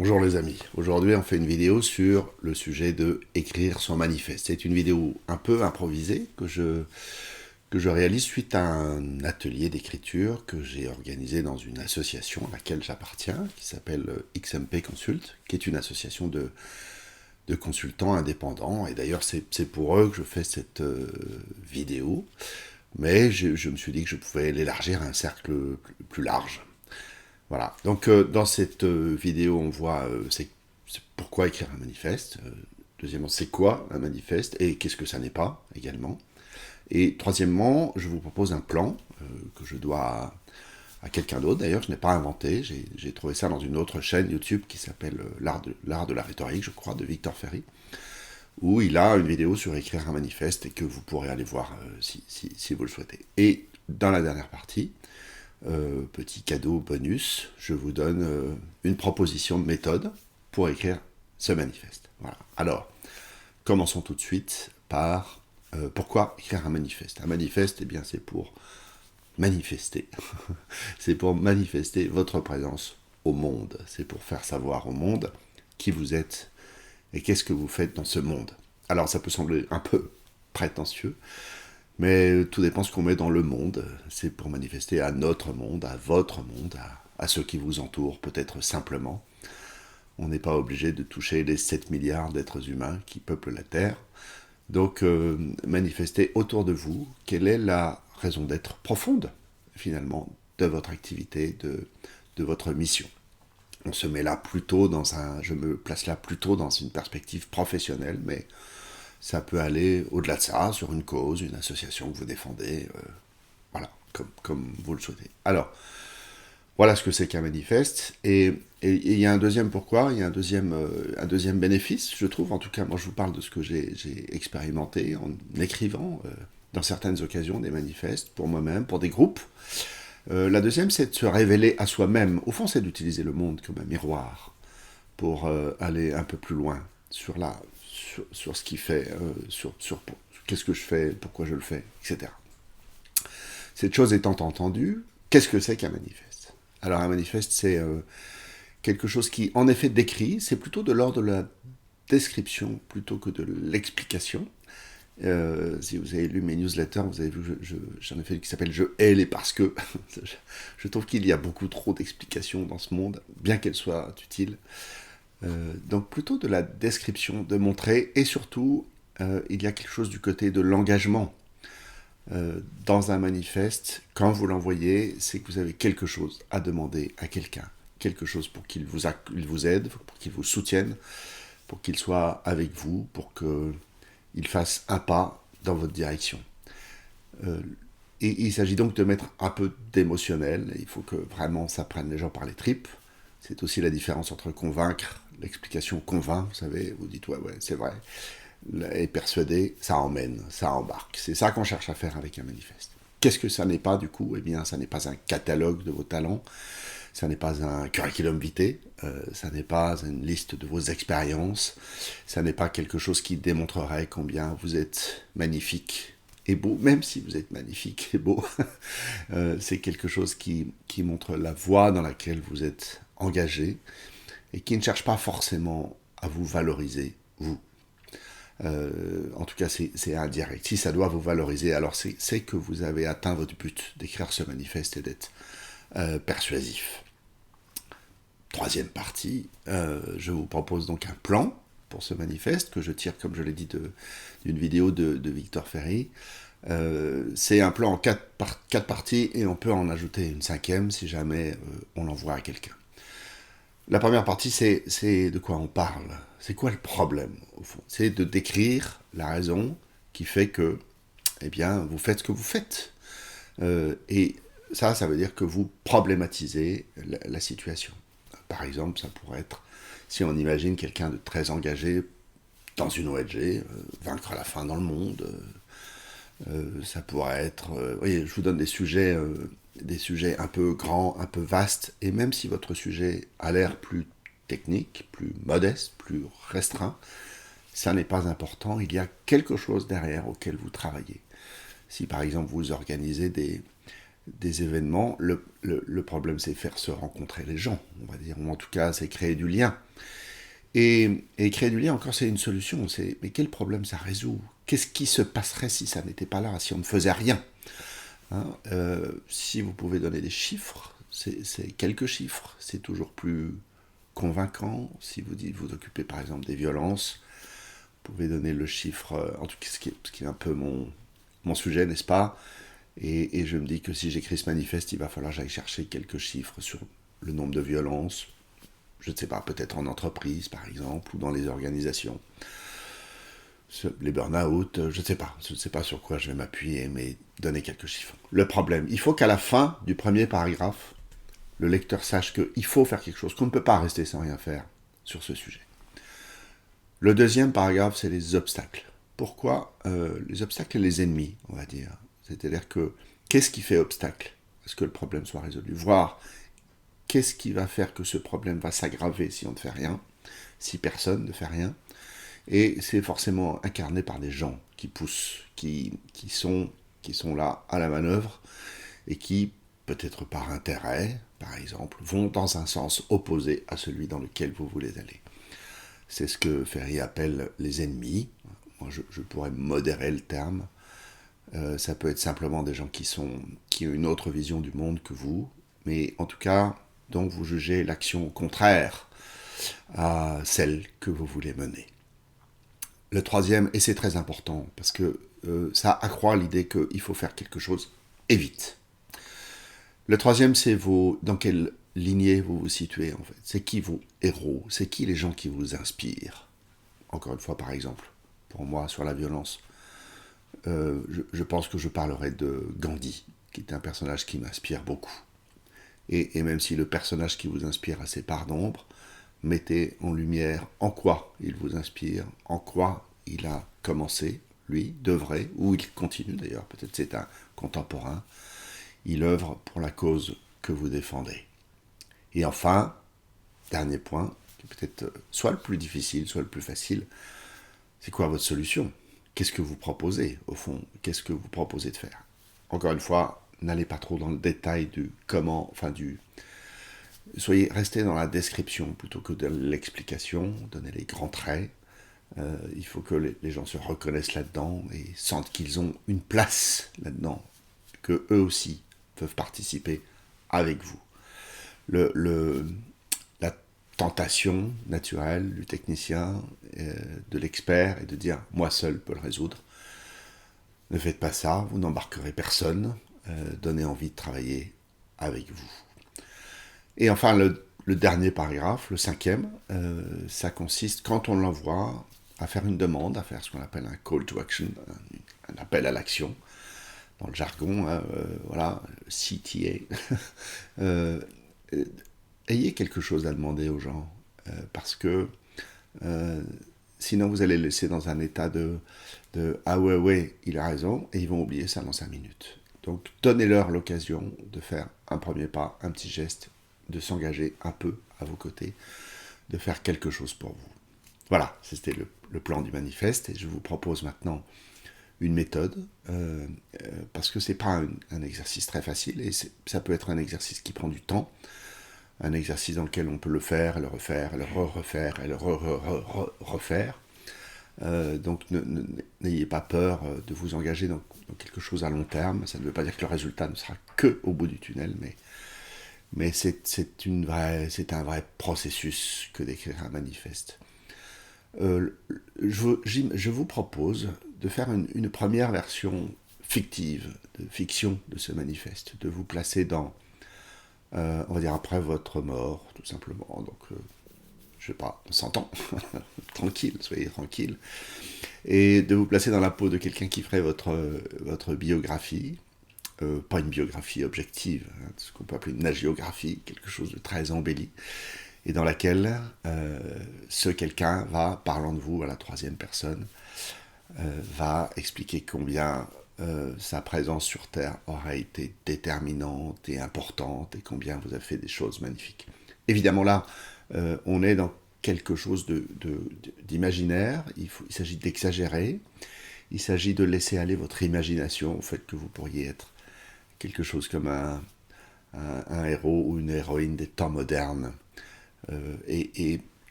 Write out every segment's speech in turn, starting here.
Bonjour les amis, aujourd'hui on fait une vidéo sur le sujet de écrire son manifeste. C'est une vidéo un peu improvisée que je réalise suite à un atelier d'écriture que j'ai organisé dans une association à laquelle j'appartiens, qui s'appelle XMP Consult, qui est une association de consultants indépendants. Et d'ailleurs c'est pour eux que je fais cette vidéo, mais je me suis dit que je pouvais l'élargir à un cercle plus large. Voilà. Donc dans cette vidéo, on voit c'est pourquoi écrire un manifeste. Deuxièmement, c'est quoi un manifeste et qu'est-ce que ça n'est pas également. Et troisièmement, je vous propose un plan que je dois à quelqu'un d'autre. D'ailleurs, je n'ai pas inventé. J'ai trouvé ça dans une autre chaîne YouTube qui s'appelle l'art de la rhétorique, je crois, de Victor Ferry, où il a une vidéo sur écrire un manifeste et que vous pourrez aller voir si vous le souhaitez. Et dans la dernière partie, petit cadeau bonus, je vous donne une proposition de méthode pour écrire ce manifeste. Voilà. Alors, commençons tout de suite par pourquoi écrire un manifeste. Un manifeste, eh bien, c'est pour manifester. C'est pour manifester votre présence au monde. C'est pour faire savoir au monde qui vous êtes et qu'est-ce que vous faites dans ce monde. Alors, ça peut sembler un peu prétentieux, mais tout dépend ce qu'on met dans le monde. C'est pour manifester à notre monde, à votre monde, à ceux qui vous entourent, peut-être simplement. On n'est pas obligé de toucher les 7 milliards d'êtres humains qui peuplent la Terre. Donc, manifestez autour de vous quelle est la raison d'être profonde, finalement, de votre activité, de votre mission. On se met là plutôt je me place là plutôt dans une perspective professionnelle, mais ça peut aller au-delà de ça, sur une cause, une association que vous défendez, voilà, comme vous le souhaitez. Alors, voilà ce que c'est qu'un manifeste. Et il y a un deuxième pourquoi, il y a un deuxième bénéfice, je trouve. En tout cas, moi, je vous parle de ce que j'ai expérimenté en écrivant, dans certaines occasions, des manifestes, pour moi-même, pour des groupes. La deuxième, c'est de se révéler à soi-même. Au fond, c'est d'utiliser le monde comme un miroir pour aller un peu plus loin sur ce qu'il fait, sur qu'est-ce que je fais, pourquoi je le fais, etc. Cette chose étant entendue, qu'est-ce que c'est qu'un manifeste? Alors un manifeste, c'est quelque chose qui, en effet, décrit, c'est plutôt de l'ordre de la description plutôt que de l'explication. Si vous avez lu mes newsletters, vous avez vu que j'en ai fait une qui s'appelle Je hais les parce que. Je trouve qu'il y a beaucoup trop d'explications dans ce monde, bien qu'elles soient utiles. Donc plutôt de la description, de montrer, et surtout, il y a quelque chose du côté de l'engagement. Dans un manifeste, quand vous l'envoyez, c'est que vous avez quelque chose à demander à quelqu'un. Quelque chose pour qu'il vous aide, pour qu'il vous soutienne, pour qu'il soit avec vous, pour qu'il fasse un pas dans votre direction. Et il s'agit donc de mettre un peu d'émotionnel. Il faut que vraiment ça prenne les gens par les tripes. C'est aussi la différence entre convaincre, l'explication convainc, vous savez, vous dites ouais, c'est vrai, et persuader, ça emmène, ça embarque. C'est ça qu'on cherche à faire avec un manifeste. Qu'est-ce que ça n'est pas du coup? Eh bien, ça n'est pas un catalogue de vos talents, ça n'est pas un curriculum vitae, ça n'est pas une liste de vos expériences, ça n'est pas quelque chose qui démontrerait combien vous êtes magnifique et beau, même si vous êtes magnifique et beau. C'est quelque chose qui montre la voie dans laquelle vous êtes engagé et qui ne cherche pas forcément à vous valoriser, vous. En tout cas, c'est indirect. Si ça doit vous valoriser, alors c'est que vous avez atteint votre but d'écrire ce manifeste et d'être persuasif. Troisième partie, je vous propose donc un plan pour ce manifeste que je tire, comme je l'ai dit, d'une vidéo de Victor Ferry. C'est un plan en quatre parties et on peut en ajouter une cinquième si jamais on l'envoie à quelqu'un. La première partie, c'est de quoi on parle. C'est quoi le problème, au fond? C'est de décrire la raison qui fait que, eh bien, vous faites ce que vous faites. Et ça veut dire que vous problématisez la situation. Par exemple, ça pourrait être, si on imagine quelqu'un de très engagé dans une ONG, vaincre la faim dans le monde, ça pourrait être... voyez, je vous donne des sujets un peu grands, un peu vastes, et même si votre sujet a l'air plus technique, plus modeste, plus restreint, ça n'est pas important, il y a quelque chose derrière auquel vous travaillez. Si par exemple vous organisez des événements. Le problème, c'est faire se rencontrer les gens, on va dire, ou en tout cas, c'est créer du lien. Et créer du lien, encore, c'est une solution. Mais quel problème ça résout? Qu'est-ce qui se passerait si ça n'était pas là, si on ne faisait rien? Hein, si vous pouvez donner des chiffres, c'est quelques chiffres, c'est toujours plus convaincant. Si vous dites vous occupez par exemple des violences, vous pouvez donner le chiffre, en tout cas ce qui est un peu mon sujet, n'est-ce pas? Et je me dis que si j'écris ce manifeste, il va falloir que j'aille chercher quelques chiffres sur le nombre de violences, je ne sais pas, peut-être en entreprise par exemple, ou dans les organisations. Les burn-out, je ne sais pas sur quoi je vais m'appuyer, mais donner quelques chiffres. Le problème, il faut qu'à la fin du premier paragraphe, le lecteur sache qu'il faut faire quelque chose, qu'on ne peut pas rester sans rien faire sur ce sujet. Le deuxième paragraphe, c'est les obstacles. Pourquoi les obstacles et les ennemis, on va dire. C'est-à-dire que, qu'est-ce qui fait obstacle à ce que le problème soit résolu? Voir qu'est-ce qui va faire que ce problème va s'aggraver si on ne fait rien, si personne ne fait rien. Et c'est forcément incarné par des gens qui poussent, qui sont là à la manœuvre et qui, peut-être par intérêt, par exemple, vont dans un sens opposé à celui dans lequel vous voulez aller. C'est ce que Ferry appelle les ennemis. Moi, je pourrais modérer le terme. Ça peut être simplement des gens qui ont une autre vision du monde que vous, mais en tout cas, dont vous jugez l'action contraire à celle que vous voulez mener. Le troisième, et c'est très important, parce que ça accroît l'idée qu'il faut faire quelque chose et vite. Le troisième, c'est dans quelle lignée vous vous situez, en fait. C'est qui vos héros? C'est qui les gens qui vous inspirent? Encore une fois, par exemple, pour moi, sur la violence, je pense que je parlerai de Gandhi, qui est un personnage qui m'inspire beaucoup. Et même si le personnage qui vous inspire a ses parts d'ombre, mettez en lumière en quoi il vous inspire, en quoi il a commencé, lui, d'œuvrer, ou il continue d'ailleurs, peut-être c'est un contemporain, il œuvre pour la cause que vous défendez. Et enfin, dernier point, qui est peut-être soit le plus difficile, soit le plus facile, c'est quoi votre solution? Qu'est-ce que vous proposez, au fond? Qu'est-ce que vous proposez de faire? Encore une fois, n'allez pas trop dans le détail du comment, restez dans la description plutôt que de l'explication, donnez les grands traits. Il faut que les gens se reconnaissent là-dedans et sentent qu'ils ont une place là-dedans, que eux aussi peuvent participer avec vous. La tentation naturelle du technicien, de l'expert, est de dire « moi seul peux le résoudre ». Ne faites pas ça, vous n'embarquerez personne, donnez envie de travailler avec vous. Et enfin, le dernier paragraphe, le cinquième, ça consiste, quand on l'envoie, à faire une demande, à faire ce qu'on appelle un call to action, un appel à l'action, dans le jargon, voilà, CTA. Ayez quelque chose à demander aux gens, parce que sinon vous allez les laisser dans un état de ah ouais, il a raison, et ils vont oublier ça dans 5 minutes. Donc donnez-leur l'occasion de faire un premier pas, un petit geste, de s'engager un peu à vos côtés, de faire quelque chose pour vous. Voilà, c'était le plan du manifeste, et je vous propose maintenant une méthode, parce que c'est pas un exercice très facile, et ça peut être un exercice qui prend du temps, un exercice dans lequel on peut le faire, et le refaire, et le refaire, et le refaire. Donc n'ayez pas peur de vous engager dans quelque chose à long terme. Ça ne veut pas dire que le résultat ne sera que au bout du tunnel, mais c'est un vrai processus que d'écrire un manifeste. Je vous propose de faire une première version fictive, de fiction de ce manifeste, de vous placer dans, on va dire après votre mort, tout simplement. Donc, je sais pas, 100 ans, tranquille, soyez tranquille, et de vous placer dans la peau de quelqu'un qui ferait votre biographie, pas une biographie objective, hein, ce qu'on peut appeler une hagiographie, quelque chose de très embelli, et dans laquelle ce quelqu'un va, parlant de vous à la troisième personne, va expliquer combien sa présence sur Terre aura été déterminante et importante, et combien vous avez fait des choses magnifiques. Évidemment là, on est dans quelque chose d'imaginaire, il s'agit d'exagérer, il s'agit de laisser aller votre imagination au fait que vous pourriez être quelque chose comme un héros ou une héroïne des temps modernes.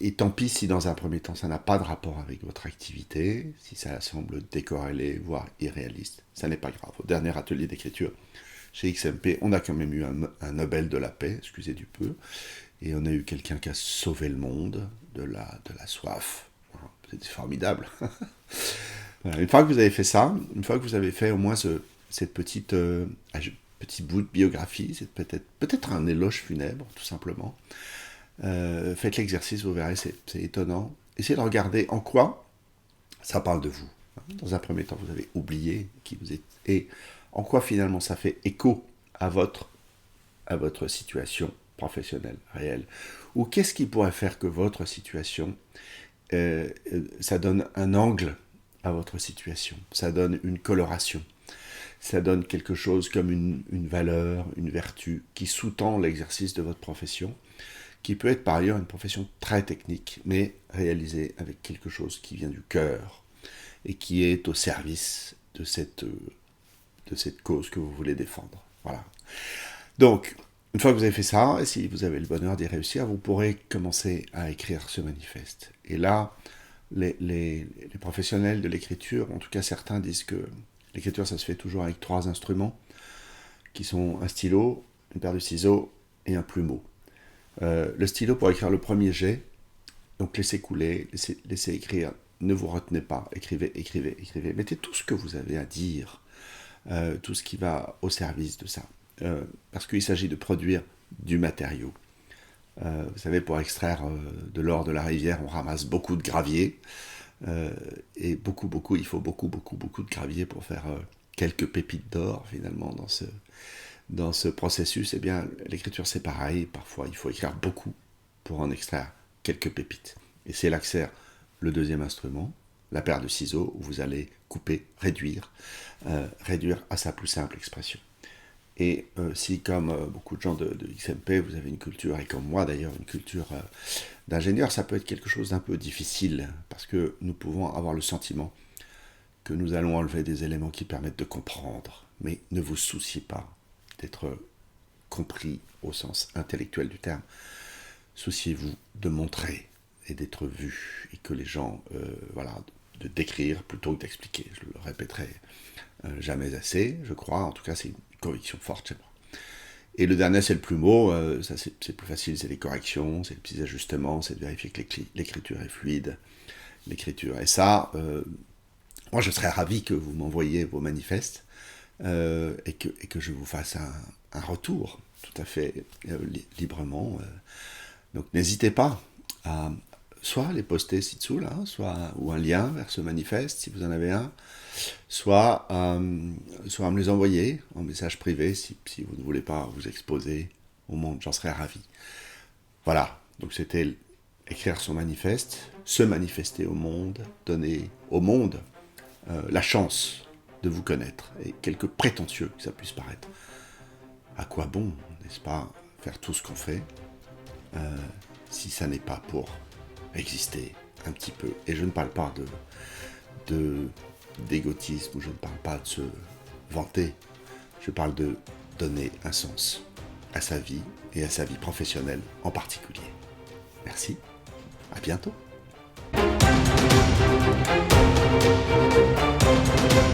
Et tant pis si dans un premier temps ça n'a pas de rapport avec votre activité, si ça semble décorrélé, voire irréaliste, ça n'est pas grave. Au dernier atelier d'écriture chez XMP, on a quand même eu un Nobel de la paix, excusez du peu, et on a eu quelqu'un qui a sauvé le monde de la soif. C'était formidable. Voilà. Une fois que vous avez fait ça, une fois que vous avez fait au moins cette petit bout de biographie, c'est peut-être un éloge funèbre, tout simplement. Faites l'exercice, vous verrez, c'est étonnant. Essayez de regarder en quoi ça parle de vous. Dans un premier temps, vous avez oublié qui vous êtes et en quoi finalement ça fait écho à votre situation professionnelle réelle. Ou qu'est-ce qui pourrait faire que votre situation, ça donne un angle à votre situation, ça donne une coloration, ça donne quelque chose comme une valeur, une vertu qui sous-tend l'exercice de votre profession, qui peut être par ailleurs une profession très technique, mais réalisée avec quelque chose qui vient du cœur et qui est au service de cette cause que vous voulez défendre. Voilà. Donc, une fois que vous avez fait ça, et si vous avez le bonheur d'y réussir, vous pourrez commencer à écrire ce manifeste. Et là, les professionnels de l'écriture, en tout cas certains, disent que l'écriture, ça se fait toujours avec 3 instruments, qui sont un stylo, une paire de ciseaux et un plumeau. Le stylo pour écrire le premier jet, donc laissez couler, laissez écrire, ne vous retenez pas, écrivez. Mettez tout ce que vous avez à dire, tout ce qui va au service de ça. Parce qu'il s'agit de produire du matériau. Vous savez, pour extraire de l'or de la rivière, on ramasse beaucoup de gravier. Et il faut beaucoup de gravier pour faire quelques pépites d'or, finalement, dans ce processus. Eh bien, l'écriture, c'est pareil. Parfois, il faut écrire beaucoup pour en extraire quelques pépites. Et c'est là que sert le deuxième instrument, la paire de ciseaux, où vous allez couper, réduire à sa plus simple expression. Et si, comme beaucoup de gens de XMP, vous avez une culture, et comme moi d'ailleurs, une culture d'ingénieur, ça peut être quelque chose d'un peu difficile, parce que nous pouvons avoir le sentiment que nous allons enlever des éléments qui permettent de comprendre. Mais ne vous souciez pas d'être compris au sens intellectuel du terme. Souciez-vous de montrer et d'être vu, et que les gens, de décrire plutôt que d'expliquer. Je le répéterai jamais assez, je crois, en tout cas c'est une conviction forte chez moi. Et le dernier, c'est le plumeau, ça c'est plus facile, c'est les corrections, c'est les petits ajustements, c'est de vérifier que l'écriture est fluide, l'écriture. Et ça, moi je serais ravi que vous m'envoyiez vos manifestes et que je vous fasse un retour tout à fait librement. Donc n'hésitez pas à soit les poster ci-dessous, là, ou un lien vers ce manifeste, si vous en avez un, soit à me les envoyer en message privé, si vous ne voulez pas vous exposer au monde, j'en serais ravi. Voilà, donc c'était écrire son manifeste, se manifester au monde, donner au monde la chance de vous connaître, et quelque prétentieux que ça puisse paraître. À quoi bon, n'est-ce pas, faire tout ce qu'on fait si ça n'est pas pour exister un petit peu. Et je ne parle pas d'égotisme, ou je ne parle pas de se vanter. Je parle de donner un sens à sa vie, et à sa vie professionnelle en particulier. Merci, à bientôt.